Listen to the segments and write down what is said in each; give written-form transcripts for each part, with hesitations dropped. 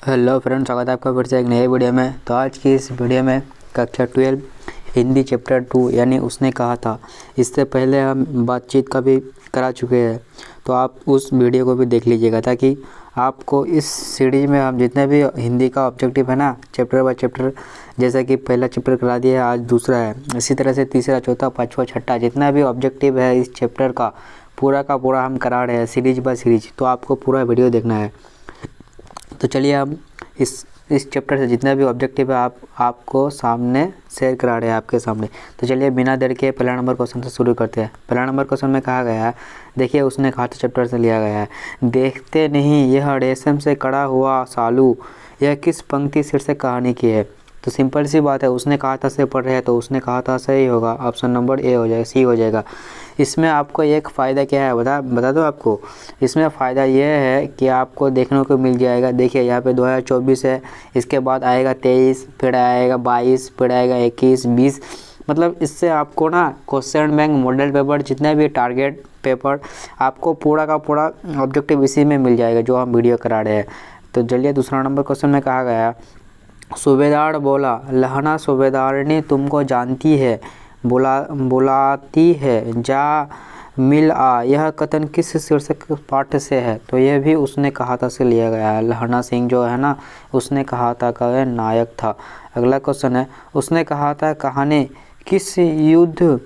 Hello friends, स्वागत है आपका फिर से एक नए वीडियो में। तो आज की इस वीडियो में कक्षा 12 हिंदी चैप्टर 2 यानी उसने कहा था, इससे पहले हम बातचीत का भी करा चुके हैं। तो आप उस वीडियो को भी देख लीजिएगा ताकि आपको इस सीरीज में हम जितने भी हिंदी का ऑब्जेक्टिव है ना, चैप्टर बाय चैप्टर, जैसा कि पहला चैप्टर करा दिया है, आज दूसरा है, इसी तरह से तीसरा, चौथा, पाँचवा, छठा जितना भी ऑब्जेक्टिव है इस चैप्टर का पूरा हम करा रहे हैं सीरीज बाय सीरीज। तो आपको पूरा वीडियो देखना है। तो चलिए हम इस चैप्टर से जितना भी ऑब्जेक्टिव है आपको सामने शेयर करा रहे हैं आपके सामने। तो चलिए बिना देर के पहला नंबर क्वेश्चन से शुरू करते हैं। पहला नंबर क्वेश्चन में कहा गया है, देखिए उसने कहा था चैप्टर से लिया गया है। देखते नहीं यह रेशम से कड़ा हुआ सालू, यह किस पंक्ति शीर्षक कहानी की है। तो सिंपल सी बात है, उसने कहा था से पढ़ रहे हैं तो उसने कहा था सही होगा, ऑप्शन नंबर ए हो जाएगा, सी हो जाएगा। इसमें आपको एक फ़ायदा क्या है बता दो आपको। इसमें फ़ायदा ये है कि आपको देखने को मिल जाएगा। देखिए यहाँ पे 2024 है, इसके बाद आएगा 23, फिर आएगा 22, फिर आएगा 21, 20। मतलब इससे आपको ना क्वेश्चन बैंक, मॉडल पेपर, जितने भी टारगेट पेपर, आपको पूरा का पूरा ऑब्जेक्टिव इसी में मिल जाएगा जो हम वीडियो करा रहे हैं। तो चलिए दूसरा नंबर क्वेश्चन में कहा गया, सूबेदार बोला, लहना सूबेदारनी तुमको जानती है, बुलाती है, जा मिल आ। यह कथन किस शीर्षक पाठ से है। तो यह भी उसने कहा था से लिया गया है। लहना सिंह जो है ना, उसने कहा था का नायक था। अगला क्वेश्चन है, उसने कहा था कहानी किस युद्ध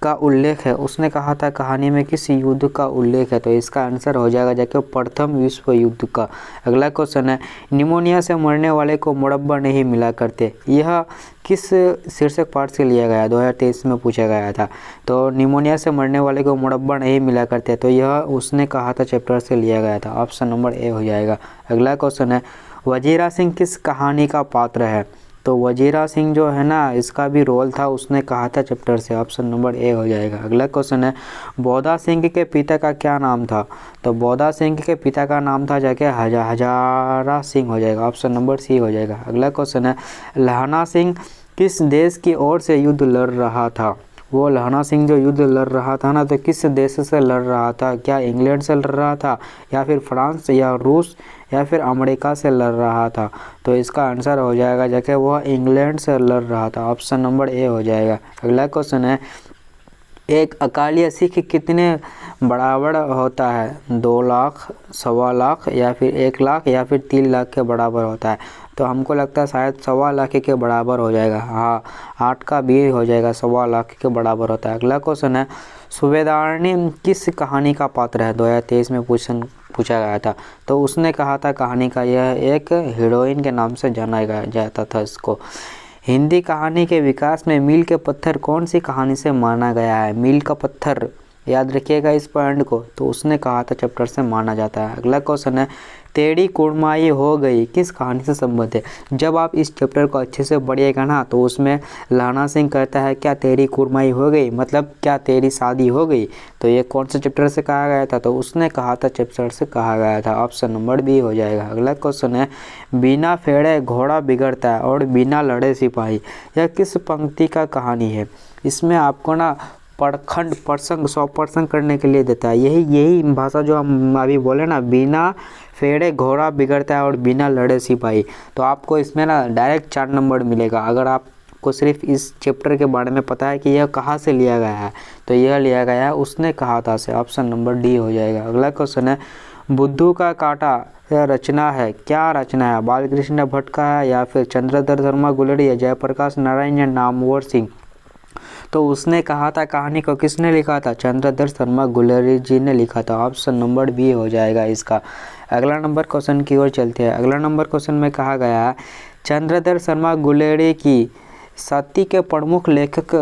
का उल्लेख है। उसने कहा था कहानी में किस युद्ध का उल्लेख है। तो इसका आंसर हो जाएगा जाके प्रथम विश्व युद्ध का। अगला क्वेश्चन है, निमोनिया से मरने वाले को मुरब्बा नहीं मिला करते, यह किस शीर्षक पाठ से लिया गया। 2023 में पूछा गया था। तो निमोनिया से मरने वाले को मुरब्बा नहीं मिला करते, तो यह उसने कहा था चैप्टर से लिया गया था। ऑप्शन नंबर ए हो जाएगा। अगला क्वेश्चन है, वजीरा सिंह किस कहानी का पात्र है। तो वजीरा सिंह जो है ना, इसका भी रोल था, उसने कहा था चैप्टर से। ऑप्शन नंबर ए हो जाएगा। अगला क्वेश्चन है, बौदा सिंह के पिता का क्या नाम था। तो बौदा सिंह के पिता का नाम था जाके हजारा सिंह हो जाएगा। ऑप्शन नंबर सी हो जाएगा। अगला क्वेश्चन है, लहना सिंह किस देश की ओर से युद्ध लड़ रहा था। वो लहना सिंह जो युद्ध लड़ रहा था ना, तो किस देश से लड़ रहा था। क्या इंग्लैंड से लड़ रहा था, या फिर फ्रांस, या रूस, या फिर अमेरिका से लड़ रहा था। तो इसका आंसर हो जाएगा जाके वह इंग्लैंड से लड़ रहा था। ऑप्शन नंबर ए हो जाएगा। अगला क्वेश्चन है, एक अकाली सिख कितने बराबर होता है। 2 लाख, 1.25 लाख, या फिर 1 लाख, या फिर 3 लाख के बराबर होता है। तो हमको लगता है शायद 1.25 लाख के बराबर हो जाएगा। हाँ, 8 का भी हो जाएगा, 1.25 लाख के बराबर होता है। अगला क्वेश्चन है, सूबेदारनी किस कहानी का पात्र है। 2023 में पूछा गया था। तो उसने कहा था कहानी का यह एक हीरोइन के नाम से जाना जाता था इसको। हिंदी कहानी के विकास में मील के पत्थर कौन सी कहानी से माना गया है। मील का पत्थर याद रखिएगा इस पॉइंट को। तो उसने कहा था चैप्टर से माना जाता है। अगला क्वेश्चन है, तेरी कुड़माई हो गई किस कहानी से संबंध है। जब आप इस चैप्टर को अच्छे से पढ़िएगा ना, तो उसमें लहना सिंह कहता है क्या तेरी कुड़माई हो गई, मतलब क्या तेरी शादी हो गई। तो ये कौन से चैप्टर से कहा गया था। तो उसने कहा था चैप्टर से कहा गया था। ऑप्शन नंबर बी हो जाएगा। अगला क्वेश्चन है, बिना फेड़े घोड़ा बिगड़ता है और बिना लड़े सिपाही, यह किस पंक्ति का कहानी है। इसमें आपको ना प्रखंड प्रसंग 100% करने के लिए देता है। यही भाषा जो हम अभी बोले ना, बिना फेड़े घोड़ा बिगड़ता है और बिना लड़े सिपाही। तो आपको इसमें ना डायरेक्ट 4 नंबर मिलेगा अगर आपको सिर्फ इस चैप्टर के बारे में पता है कि यह कहाँ से लिया गया है। तो यह लिया गया है उसने कहा था से। ऑप्शन नंबर डी हो जाएगा। अगला क्वेश्चन है, बुद्धू का कांटा यह रचना है, क्या रचना है। बालकृष्ण भट्ट का है, या फिर चंद्रधर शर्मा गुलेरिया, या जयप्रकाश नारायण, या नामवर सिंह। तो उसने कहा था कहानी को किसने लिखा था। चंद्रधर शर्मा गुलेरिया जी ने लिखा था। ऑप्शन नंबर बी हो जाएगा इसका। अगला नंबर क्वेश्चन की ओर चलते हैं। अगला नंबर क्वेश्चन में कहा गया है, चंद्रधर शर्मा गुलेरिया की सती के प्रमुख लेखक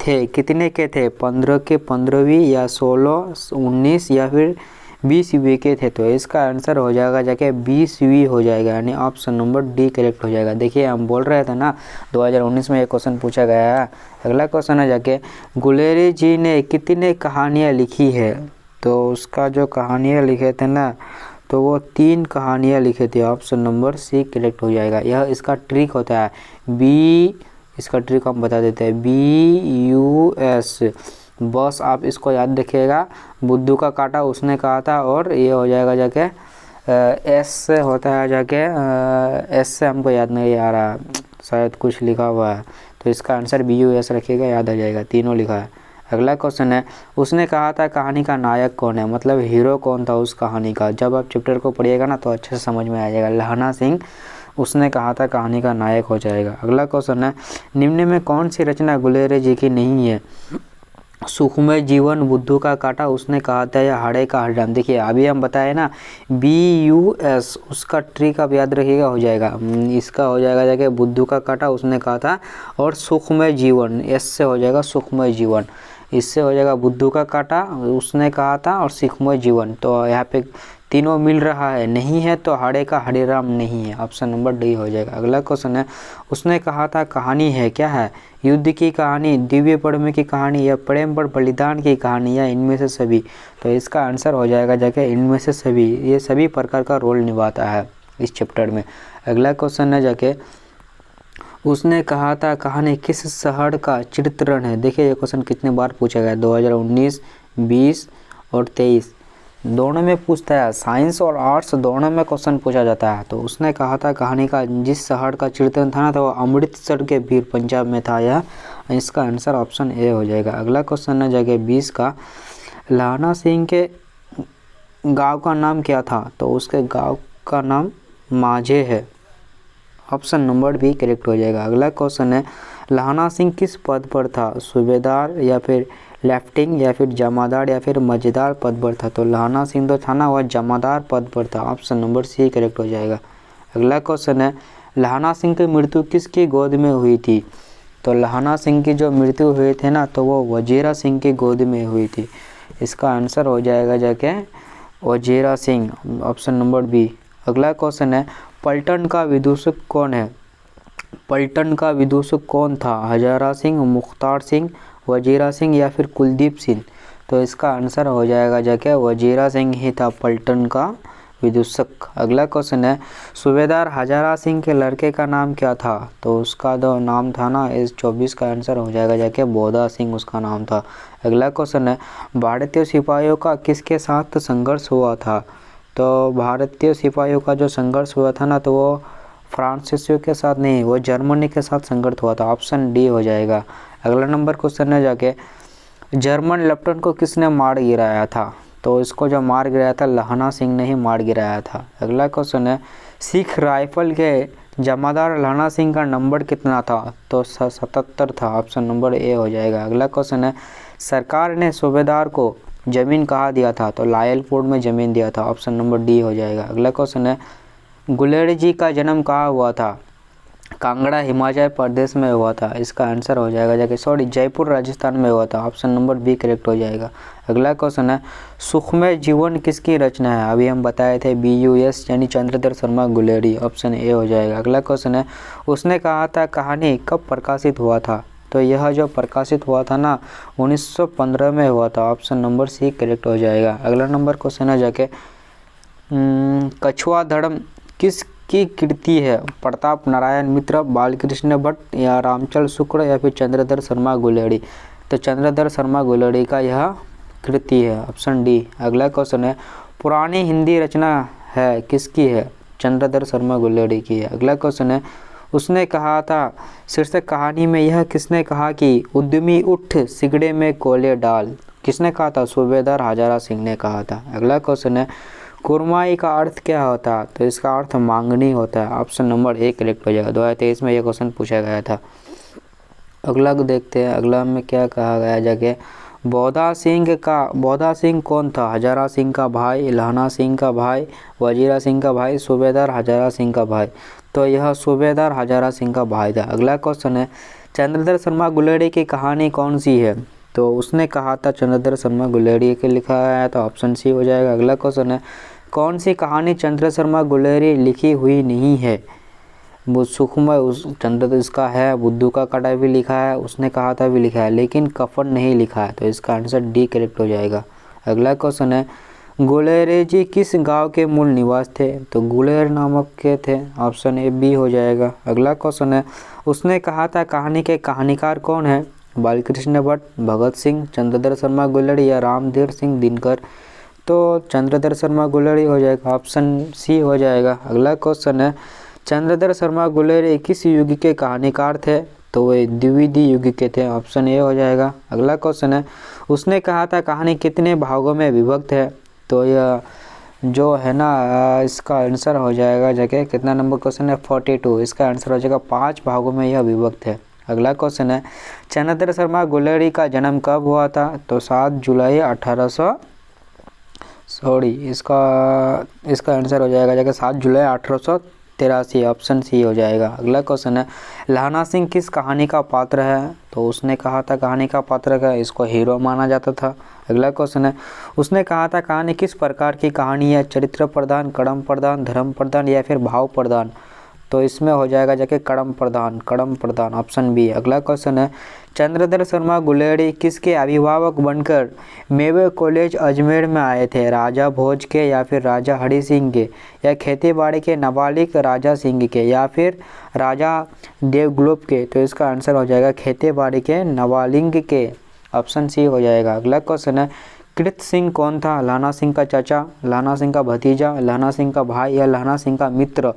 थे, कितने के थे। 15 के 15वीं, या 16, 19, या फिर 20वीं के थे। तो इसका आंसर हो जाएगा जाके 20वीं हो जाएगा, यानी ऑप्शन नंबर डी करेक्ट हो जाएगा। देखिए हम बोल रहे थे ना 2019 में ये क्वेश्चन पूछा गया है। अगला क्वेश्चन है जाके, गुलेरी जी ने कितने कहानियाँ लिखी है। तो उसका जो कहानियाँ लिखे थे ना, तो वो 3 कहानियाँ लिखे थे। ऑप्शन नंबर सी करेक्ट हो जाएगा। यह इसका ट्रिक होता है, इसका ट्रिक हम बता देते हैं, BUS। बस आप इसको याद रखिएगा। बुद्धू का कांटा उसने कहा था, और ये हो जाएगा जाके एस से होता है जाके, एस से हमको याद नहीं आ रहा, शायद कुछ लिखा हुआ है, तो इसका आंसर BUS रखिएगा, याद आ जाएगा, तीनों लिखा है। अगला क्वेश्चन है, उसने कहा था कहानी का नायक कौन है, मतलब हीरो कौन था उस कहानी का। जब आप चैप्टर को पढ़िएगा ना तो अच्छे से समझ में आ जाएगा। लहना सिंह उसने कहा था कहानी का नायक हो जाएगा। अगला क्वेश्चन है, निम्न में कौन सी रचना गुलेरिया जी की नहीं है। सुखमय जीवन, बुद्धू का कांटा, उसने कहा था या हाड़े का हड्डाम। देखिए अभी हम बताए ना BUS, उसका ट्रिक आप याद रखिएगा, हो जाएगा। इसका हो जाएगा जाके बुद्धू का कांटा उसने कहा था, और सुखमय जीवन S से हो जाएगा सुखमय जीवन, इससे हो जाएगा बुद्धू का कांटा उसने कहा था, और सुखमय जीवन। तो यहाँ पे तीनों मिल रहा है, नहीं है तो हाड़े का हरिराम नहीं है, ऑप्शन नंबर D हो जाएगा। अगला क्वेश्चन है, उसने कहा था कहानी है क्या है, युद्ध की कहानी, दिव्य प्रेम की कहानी, या प्रेम पर बलिदान की कहानी, या इनमें से सभी। तो इसका आंसर हो जाएगा जाके इनमें से सभी, ये सभी प्रकार का रोल निभाता है इस चैप्टर में। अगला क्वेश्चन है जाके, उसने कहा था कहानी किस शहर का चित्रण है। देखिए ये क्वेश्चन कितने बार पूछा गया, 2019, 20 और 23 दोनों में पूछता है, साइंस और आर्ट्स दोनों में क्वेश्चन पूछा जाता है। तो उसने कहा था कहानी का जिस शहर का चित्रण था ना, तो वो अमृतसर के वीर पंजाब में था यह, इसका आंसर ऑप्शन A हो जाएगा। अगला क्वेश्चन है जगह 20 का, लहना सिंह के गांव का नाम क्या था। तो उसके गांव का नाम माझे है, ऑप्शन नंबर B करेक्ट हो जाएगा। अगला क्वेश्चन है, लहना सिंह किस पद पर था, सूबेदार या फिर लेफ्टिनेंट या फिर जमादार या फिर मजेदार पद पर था। तो लहना सिंह तो था ना, वह जमादार पद पर था, ऑप्शन नंबर C करेक्ट हो जाएगा। अगला क्वेश्चन है, लहना सिंह की मृत्यु किसकी गोद में हुई थी। तो लहना सिंह की जो मृत्यु हुई थी ना, तो वो वजीरा सिंह की गोद में हुई थी, इसका आंसर हो जाएगा जाके Wazira Singh, option number B। अगला क्वेश्चन है, पलटन का विदूषक कौन है। पलटन का विदूषक कौन था, हजारा सिंह, मुख्तार सिंह, वजीरा सिंह या फिर कुलदीप सिंह। तो इसका आंसर हो जाएगा जाके वजीरा सिंह ही था पलटन का विदूषक। अगला क्वेश्चन है, सूबेदार हजारा सिंह के लड़के का नाम क्या था। तो उसका जो नाम था ना, इस 24 का आंसर हो जाएगा जाके बोधा सिंह उसका नाम था। अगला क्वेश्चन है, भारतीय सिपाहियों का किसके साथ संघर्ष हुआ था। तो भारतीय सिपाहियों का जो संघर्ष हुआ था ना, तो वो फ्रांसीसियों के साथ नहीं, वो जर्मनी के साथ संघर्ष हुआ था, ऑप्शन D हो जाएगा। अगला नंबर क्वेश्चन है जाके, जर्मन लेफ्टिनेंट को किसने मार गिराया था। तो इसको जो मार गिराया था लहना सिंह ने ही मार गिराया था। अगला क्वेश्चन है, सिख राइफल के जमादार लहना सिंह का नंबर कितना था। तो 77 था, ऑप्शन नंबर A हो जाएगा। अगला क्वेश्चन है, सरकार ने सूबेदार को ज़मीन कहाँ दिया था। तो लायलपुर में ज़मीन दिया था, ऑप्शन नंबर D हो जाएगा। अगला क्वेश्चन है, गुलेरिया जी का जन्म कहाँ हुआ था। कांगड़ा हिमाचल प्रदेश में हुआ था, इसका आंसर हो जाएगा जाके जयपुर राजस्थान में हुआ था, ऑप्शन नंबर B करेक्ट हो जाएगा। अगला क्वेश्चन है, सुखमय जीवन किसकी रचना है। अभी हम बताए थे BUS यानी चंद्रधर शर्मा गुलेरी, ऑप्शन A हो जाएगा। अगला क्वेश्चन है, उसने कहा था कहानी कब प्रकाशित हुआ था। तो यह जो प्रकाशित हुआ था ना 1915 में हुआ था, ऑप्शन नंबर C करेक्ट हो जाएगा। अगला नंबर क्वेश्चन है जाके, कछुआ धर्म किसकी कृति है। प्रताप नारायण मिश्र, बालकृष्ण भट्ट या रामचंद्र शुक्ल या फिर चंद्रधर शर्मा गुलेरी। तो चंद्रधर शर्मा गुलेरी का यह कृति है, ऑप्शन D। अगला क्वेश्चन है, पुरानी हिंदी रचना है किसकी है। चंद्रधर शर्मा गुलेरी की है। अगला क्वेश्चन है, उसने कहा था शीर्षक कहानी में यह किसने कहा कि उद्यमी उठ सिगड़े में कोयले डाल। किसने कहा था, सूबेदार हजारा सिंह ने कहा था। अगला क्वेश्चन है, कुरमाई का अर्थ क्या होता है। तो इसका अर्थ मांगनी होता है, ऑप्शन नंबर A करेक्ट हो जाएगा। 2023 में यह क्वेश्चन पूछा गया था। अगला को देखते हैं, अगला में क्या कहा गया जाके, बोधा सिंह कौन था। हजारा सिंह का भाई, लहना सिंह का भाई, वजीरा सिंह का भाई, सूबेदार हजारा सिंह का भाई। तो यह सूबेदार हजारा सिंह का भाई था। अगला क्वेश्चन है, चंद्रधर शर्मा गुलेरी की कहानी कौन सी है। तो उसने कहा था चंद्रधर शर्मा गुलेरी के लिखा है, तो ऑप्शन C हो जाएगा। अगला क्वेश्चन है, कौन सी कहानी चंद्रधर शर्मा गुलेरी लिखी हुई नहीं है। वो सुखमय उस चंद्रधर इसका है, बुद्धू का कांटा भी लिखा है, उसने कहा था भी लिखा है, लेकिन कफन नहीं लिखा है। तो इसका आंसर D करेक्ट हो जाएगा। अगला क्वेश्चन है, गुलेरिया जी किस गांव के मूल निवास थे। तो गुलेर नामक के थे, ऑप्शन A B हो जाएगा। अगला क्वेश्चन है, उसने कहा था कहानी के कहानीकार कौन है। बालकृष्ण भट्ट, भगत सिंह, चंद्रधर शर्मा गुलेरी या रामधीर सिंह दिनकर। तो चंद्रधर शर्मा गुलेरी हो जाएगा, ऑप्शन सी हो जाएगा। अगला क्वेश्चन है, चंद्रधर शर्मा गुलेरी किस युग के कहानीकार थे? तो वे द्विवेदी युग के थे, ऑप्शन ए हो जाएगा। अगला क्वेश्चन है, उसने कहा था कहानी कितने भागों में विभक्त है? तो यह जो है ना इसका आंसर हो जाएगा जगह कितना नंबर क्वेश्चन है 42, इसका आंसर हो जाएगा 5 भागों में यह विभक्त है। अगला क्वेश्चन है, चंद्रधर शर्मा गुलेरी का जन्म कब हुआ था? तो 7 जुलाई 1800 इसका आंसर हो जाएगा जगह 7 जुलाई 1883, ऑप्शन सी हो जाएगा। अगला क्वेश्चन है, लहना सिंह किस कहानी का पात्र है? तो उसने कहा था कहानी का पात्र का इसको हीरो माना जाता था। अगला क्वेश्चन है, उसने कहा था कहानी किस प्रकार की कहानी है? चरित्र प्रधान, कर्म प्रधान, धर्म प्रधान या फिर भाव प्रधान? तो इसमें हो जाएगा जाके कर्म प्रधान, ऑप्शन बी। अगला क्वेश्चन है, चंद्रधर शर्मा गुलेरी किसके अभिभावक बनकर मेवे कॉलेज अजमेर में आए थे? राजा भोज के या फिर राजा हरि सिंह के या खेतीबाड़ी के नाबालिग राजा सिंह के या फिर राजा देवगुप्त के? तो इसका आंसर हो जाएगा खेतीबाड़ी के नाबालिग के, ऑप्शन सी हो जाएगा। अगला क्वेश्चन है, कृत सिंह कौन था? लहना सिंह का चाचा, लहना सिंह का भतीजा, लहना सिंह का भाई या लहना सिंह का मित्र?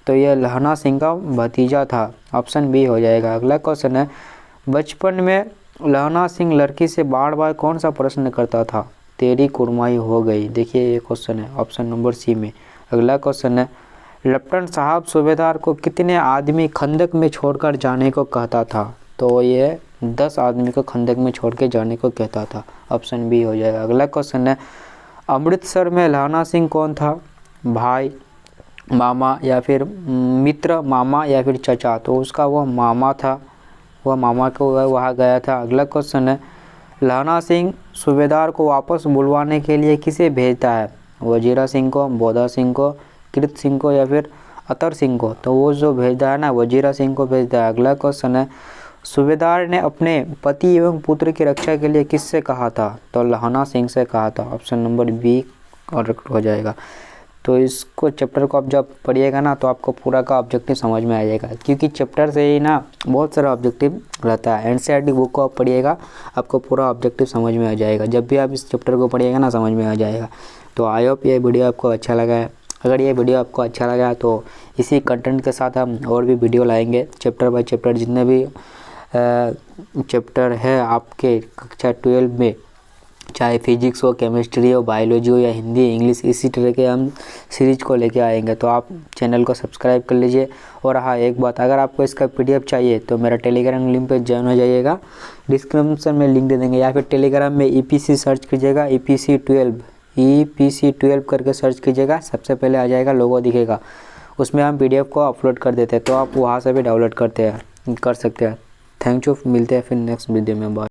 तो यह लहना सिंह का भतीजा था, ऑप्शन बी हो जाएगा। अगला क्वेश्चन है, बचपन में लहना सिंह लड़की से बार बार कौन सा प्रश्न करता था? तेरी कुरमाई हो गई। देखिए ये क्वेश्चन है ऑप्शन नंबर सी में। अगला क्वेश्चन है, लेफ्टिनेंट साहब सूबेदार को कितने आदमी खंदक में छोड़कर जाने को कहता था? तो ये 10 आदमी को खंदक में छोड़ के जाने को कहता था, ऑप्शन बी हो जाएगा। अगला क्वेश्चन है, अमृतसर में लहना सिंह कौन था? भाई, मामा या फिर मित्र, मामा या फिर चचा? तो उसका वह मामा था, वह मामा को वहाँ गया था। अगला क्वेश्चन है, लहना सिंह सूबेदार को वापस बुलवाने के लिए किसे भेजता है? वजीरा सिंह को, बोधा सिंह को, कृत सिंह को या फिर अतर सिंह को? तो वो जो भेजता है ना वजीरा सिंह को भेजता है। अगला क्वेश्चन है, सूबेदार ने अपने पति एवं पुत्र की रक्षा के लिए किससे कहा था? तो लहना सिंह से कहा था, ऑप्शन नंबर बी करेक्ट हो जाएगा। तो इसको चैप्टर को आप जब पढ़िएगा ना तो आपको पूरा का ऑब्जेक्टिव समझ में आ जाएगा, क्योंकि चैप्टर से ही ना बहुत सारा ऑब्जेक्टिव रहता है। एनसीईआरटी बुक को आप पढ़िएगा आपको पूरा ऑब्जेक्टिव समझ में आ जाएगा, जब भी आप इस चैप्टर को पढ़िएगा ना समझ में आ जाएगा। तो आई होप ये वीडियो आपको अच्छा लगा है। अगर ये वीडियो आपको अच्छा लगा है तो इसी कंटेंट के साथ हम और भी वीडियो लाएंगे, चैप्टर बाय चैप्टर जितने भी चैप्टर है आपके कक्षा 12 में, चाहे फिजिक्स हो, केमिस्ट्री हो, बायोलॉजी हो या हिंदी, इंग्लिश, इसी तरह के हम सीरीज को लेके आएंगे। तो आप चैनल को सब्सक्राइब कर लीजिए। और हाँ एक बात, अगर आपको इसका PDF चाहिए तो मेरा टेलीग्राम लिंक पे ज्वाइन हो जाइएगा, डिस्क्रिप्शन में लिंक दे देंगे, या फिर टेलीग्राम में EPC सर्च कीजिएगा, EPC 12 करके सर्च कीजिएगा, सबसे पहले आ जाएगा, लोगो दिखेगा, उसमें हम PDF को अपलोड कर देते हैं, तो आप वहाँ से भी डाउनलोड कर सकते हैं। थैंक यू, मिलते हैं फिर नेक्स्ट वीडियो में, बाय।